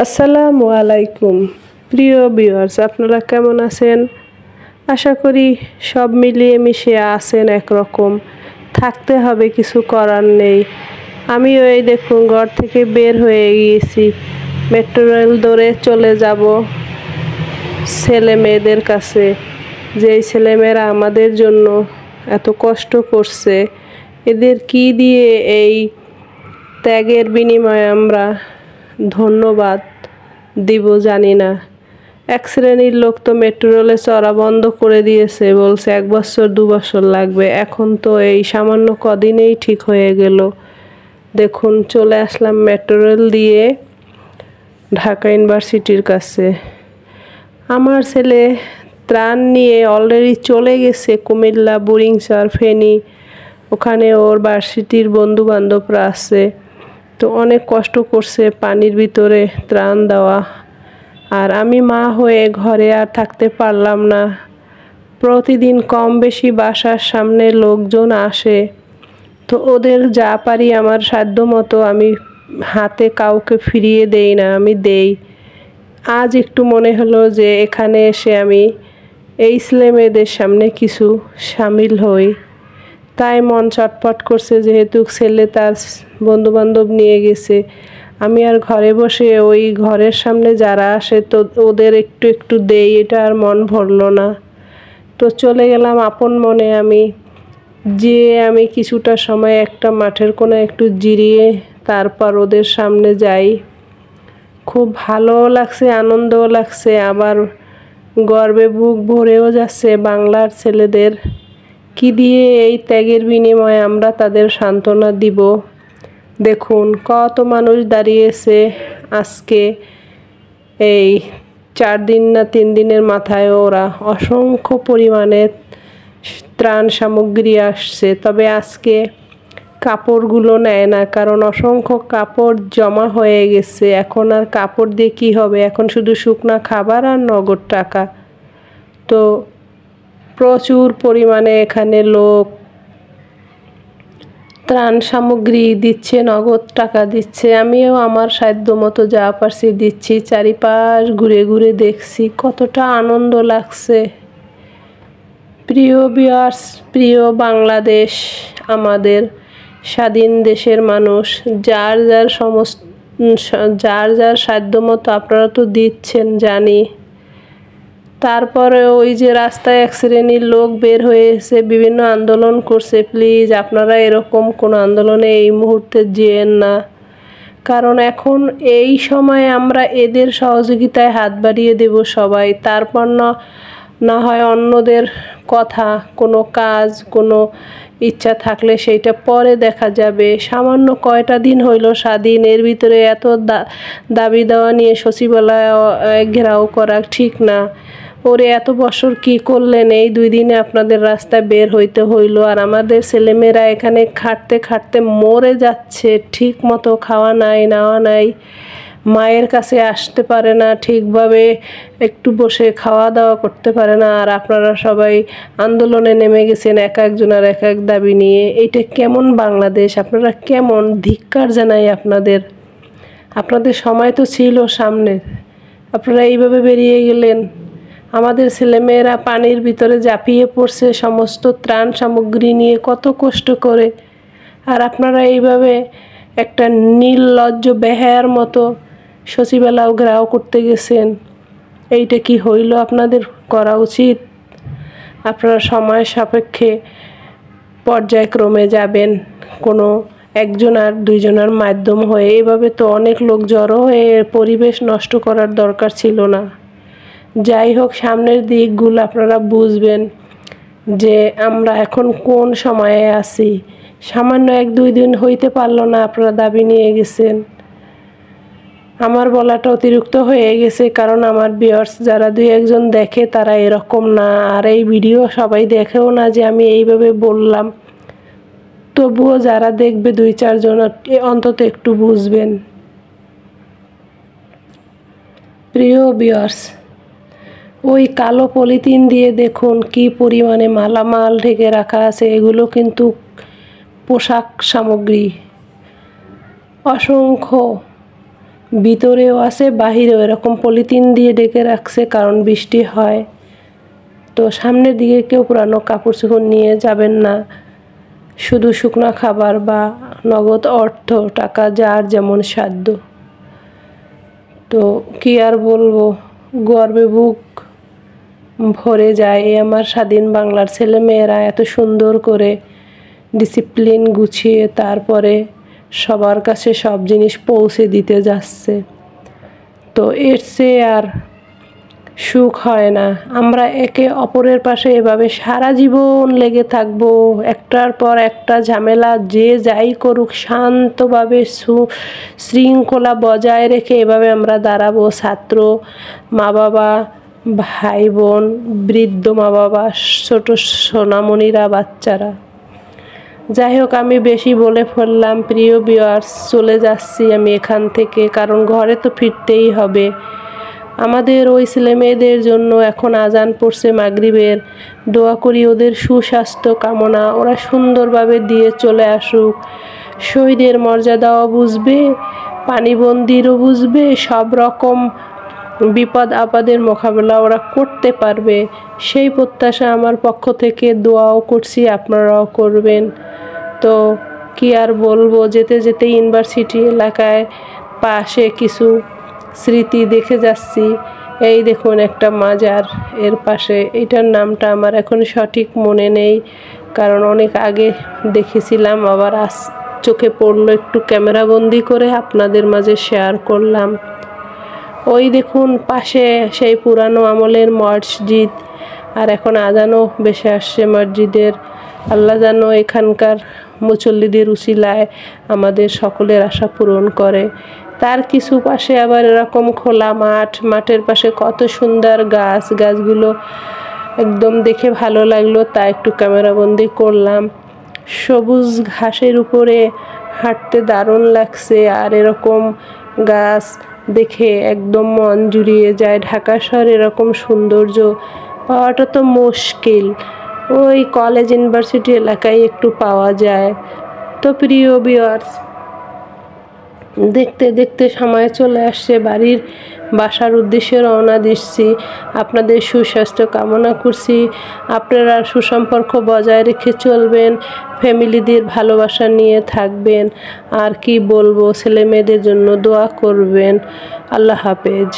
আসসালামু আলাইকুম প্রিয় ভিউয়ার্স, আপনারা কেমন আছেন? আশা করি সব মিলিয়ে মিশিয়ে আছেন একরকম। থাকতে হবে, কিছু করার নেই। আমিও এই দেখুন ঘর থেকে বের হয়ে গিয়েছি। মেট্রো রেল ধরে চলে যাব ছেলে মেয়েদের কাছে, যেই ছেলেমেয়েরা আমাদের জন্য এত কষ্ট করছে। এদের কি দিয়ে এই ত্যাগের বিনিময়ে আমরা ধন্যবাদ দিব জানি না। এক শ্রেণীর লোক তো মেট্রো রেলে চড়া বন্ধ করে দিয়েছে, বলছে 1 বছর 2 বছর লাগবে। এখন তো এই সামান্য কদিনেই ঠিক হয়ে গেল। দেখুন চলে আসলাম মেট্রো রেল দিয়ে ঢাকা ইউনিভার্সিটির কাছে। আমার ছেলে ত্রাণ নিয়ে অলরেডি চলে গেছে কুমিল্লা, বুড়িংচর, ফেনী। ওখানে ওর ভার্সিটির বন্ধু বান্ধবরা আছে, তো অনেক কষ্ট করছে পানির ভিতরে ত্রাণ দেওয়া। আর আমি মা হয়ে ঘরে আর থাকতে পারলাম না। প্রতিদিন কম বেশি বাসার সামনে লোকজন আসে, তো ওদের যা পারি আমার সাধ্য মতো আমি হাতে কাউকে ফিরিয়ে দেই না, আমি দেই। আজ একটু মনে হলো যে এখানে এসে আমি এই ছেলে মেয়েদের সামনে কিছু সামিল হই। তাই মন চটপট করছে, যেহেতু ছেলে তার বন্ধুবান্ধব নিয়ে গেছে। আমি আর ঘরে বসে ওই ঘরের সামনে যারা আসে তো ওদের একটু একটু দেই, এটা আর মন ভরলো না। তো চলে গেলাম আপন মনে। আমি কিছুটা সময় একটা মাঠের কোণে একটু জিরিয়ে তারপর ওদের সামনে যাই। খুব ভালোও লাগছে, আনন্দও লাগছে, আবার গর্বে বুক ভরেও যাচ্ছে। বাংলার ছেলেদের কি দিয়ে এই ত্যাগের বিনিময়ে আমরা তাদের সান্ত্বনা দিব। দেখুন কত মানুষ দাঁড়িয়েছে আজকে। এই 4 দিন না 3 দিনের মাথায় ওরা অসংখ্য পরিমাণে ত্রাণ সামগ্রী আসছে। তবে আজকে কাপড়গুলো নেয় না, কারণ অসংখ্য কাপড় জমা হয়ে গেছে। এখন আর কাপড় দিয়ে কী হবে, এখন শুধু শুকনা খাবার আর নগদ টাকা। তো প্রচুর পরিমাণে এখানে লোক ত্রাণ সামগ্রী দিচ্ছে, নগদ টাকা দিচ্ছে। আমিও আমার সাধ্য মতো যা পারছি দিচ্ছি। চারিপাশ ঘুরে ঘুরে দেখছি, কতটা আনন্দ লাগছে। প্রিয় ভিউয়ার্স, প্রিয় বাংলাদেশ, আমাদের স্বাধীন দেশের মানুষ, যার যার সাধ্য মতো আপনারা তো দিচ্ছেন জানি। তারপরে ওই যে রাস্তায় এক শ্রেণীর লোক বের হয়েছে, বিভিন্ন আন্দোলন করছে। প্লিজ আপনারা এরকম কোনো আন্দোলনে এই মুহূর্তে যেয়েন না, কারণ এখন এই সময় আমরা এদের সহযোগিতায় হাত বাড়িয়ে দেব সবাই। তারপর না হয় অন্যদের কথা, কোনো কাজ, কোনো ইচ্ছা থাকলে সেইটা পরে দেখা যাবে। সামান্য কয়টা দিন হইল স্বাধীন, এর ভিতরে এত দাবি দেওয়া নিয়ে সচিবালয় ঘেরাও করা ঠিক না। ওরে এত বছর কি করলেন, এই 2 দিনে আপনাদের রাস্তায় বের হইতে হইল। আর আমাদের ছেলেমেয়েরা এখানে খাটতে খাটতে মরে যাচ্ছে। ঠিক মতো খাওয়া নাই, নাওয়া নাই, মায়ের কাছে আসতে পারে না ঠিকভাবে, একটু বসে খাওয়া দাওয়া করতে পারে না। আর আপনারা সবাই আন্দোলনে নেমে গেছেন, এক একজনের এক এক দাবি নিয়ে। এইটা কেমন বাংলাদেশ? আপনারা কেমন? ধিক্কার জানাই আপনাদের। আপনাদের সময় তো ছিল সামনে, আপনারা এইভাবে বেরিয়ে গেলেন। আমাদের ছেলেমেয়েরা পানির ভিতরে ঝাঁপিয়ে পড়ছে সমস্ত ত্রাণ সামগ্রী নিয়ে, কত কষ্ট করে। আর আপনারা এইভাবে একটা নির্লজ্জ বেহায়ার মতো সচিবালয় ঘেরাও করতে গেছেন। এইটা কি হইল? আপনাদের করা উচিত। আপনারা সময় সাপেক্ষে পর্যায়ক্রমে যাবেন, কোনো একজন আর দুইজনের মাধ্যম হয়ে। এভাবে তো অনেক লোক জড়ো হয়ে পরিবেশ নষ্ট করার দরকার ছিল না। যাই হোক, সামনের দিকগুলো আপনারা বুঝবেন যে আমরা এখন কোন সময়ে আছি। সামান্য 1-2 দিন হইতে পারলো না, আপনারা দাবি নিয়ে গেছেন। আমার বলাটা অতিরিক্ত হয়ে গেছে, কারণ আমার ভিউয়ার্স যারা 2-1 জন দেখে তারা এরকম না। আর এই ভিডিও সবাই দেখেও না যে আমি এইভাবে বললাম। তবুও যারা দেখবে 2-4 জন অন্তত একটু বুঝবেন। প্রিয় ভিউয়ার্স, ওই কালো পলিথিন দিয়ে দেখুন কি পরিমাণে মালামাল ঢেকে রাখা আছে। এগুলো কিন্তু পোশাক সামগ্রী। অসংখ্য ভিতরেও আছে বাহিরেও এরকম পলিথিন দিয়ে ঢেকে রাখছে, কারণ বৃষ্টি হয়। তো সামনের দিকে কেউ পুরানো কাপড় চোপড় নিয়ে যাবেন না, শুধু শুকনো খাবার বা নগদ অর্থ টাকা যার যেমন সাধ্য। তো কি আর বলবো, গর্বে বুক ভরে যায়। এই আমার স্বাধীন বাংলার ছেলে মেয়েরা এত সুন্দর করে ডিসিপ্লিন গুছিয়ে তারপরে সবার কাছে সব জিনিস পৌঁছে দিতে যাচ্ছে। তো এর চেয়ে আর সুখ হয় না। আমরা একে অপরের পাশে এভাবে সারা জীবন লেগে থাকবো, একটার পর একটা ঝামেলা যে যাই করুক শান্তভাবে শৃঙ্খলা বজায় রেখে এভাবে আমরা দাঁড়াবো। ছাত্র, মা বাবা, ভাই বোন, বৃদ্ধ মা বাবা, ছোট সোনামণিরা, বাচ্চারা। যাই হোক, আমি বেশি বলে ফেললাম। প্রিয় ভিউয়ার্স, চলে যাচ্ছি আমি এখান থেকে, কারণ ঘরে তো ফিরতেই হবে। আমাদের ওই ছেলে মেয়েদের জন্য এখন আজান পড়ছে মাগরিবের। দোয়া করি ওদের সুস্বাস্থ্য কামনা, ওরা সুন্দরভাবে দিয়ে চলে আসুক। শহীদের মর্যাদাও বুঝবে, পানিবন্দিরও বুঝবে, সব রকম বিপদ আপদের মোকাবেলা ওরা করতে পারবে। সেই প্রত্যাশা আমার পক্ষ থেকে দোয়াও করছি, আপনারাও করবেন। তো কি আর বলবো, যেতে যেতে ইউনিভার্সিটি এলাকায় পাশে কিছু স্মৃতি দেখে যাচ্ছি। এই দেখুন একটা মাজার এর পাশে, এটার নামটা আমার এখন সঠিক মনে নেই, কারণ অনেক আগে দেখেছিলাম, আবার চোখে পড়লো, একটু ক্যামেরাবন্দি করে আপনাদের মাঝে শেয়ার করলাম। ওই দেখুন পাশে সেই পুরানো আমলের মসজিদ, আর এখন আজানও বেশি আসছে মসজিদের। আল্লাহ যেন এখানকার মুসল্লিদের উসিলায় আমাদের সকলের আশা পূরণ করে। তার কিছু পাশে আবার এরকম খোলা মাঠ, মাঠের পাশে কত সুন্দর গাছ, গাছগুলো একদম দেখে ভালো লাগলো, তাই একটু ক্যামেরাবন্দি করলাম। সবুজ ঘাসের উপরে হাঁটতে দারুণ লাগছে, আর এরকম গাছ দেখে একদম মন জুড়িয়ে যায়। ঢাকা শহরে এরকম সৌন্দর্য পাওয়াটা তো মুশকিল, ওই কলেজ ইউনিভার্সিটি এলাকায় একটু পাওয়া যায়। তো প্রিয় ভিউয়ার্স, দেখতে দেখতে সময় চলে আসছে, বাসার উদ্দেশ্যে রওনা দিচ্ছি। আপনাদের সুস্বাস্থ্য কামনা করছি, আপনারা সুসম্পর্ক বজায় রেখে চলবেন, ফ্যামিলিদের ভালোবাসা নিয়ে থাকবেন। আর কি বলবো, ছেলে মেয়েদের জন্য দোয়া করবেন। আল্লাহ হাফেজ।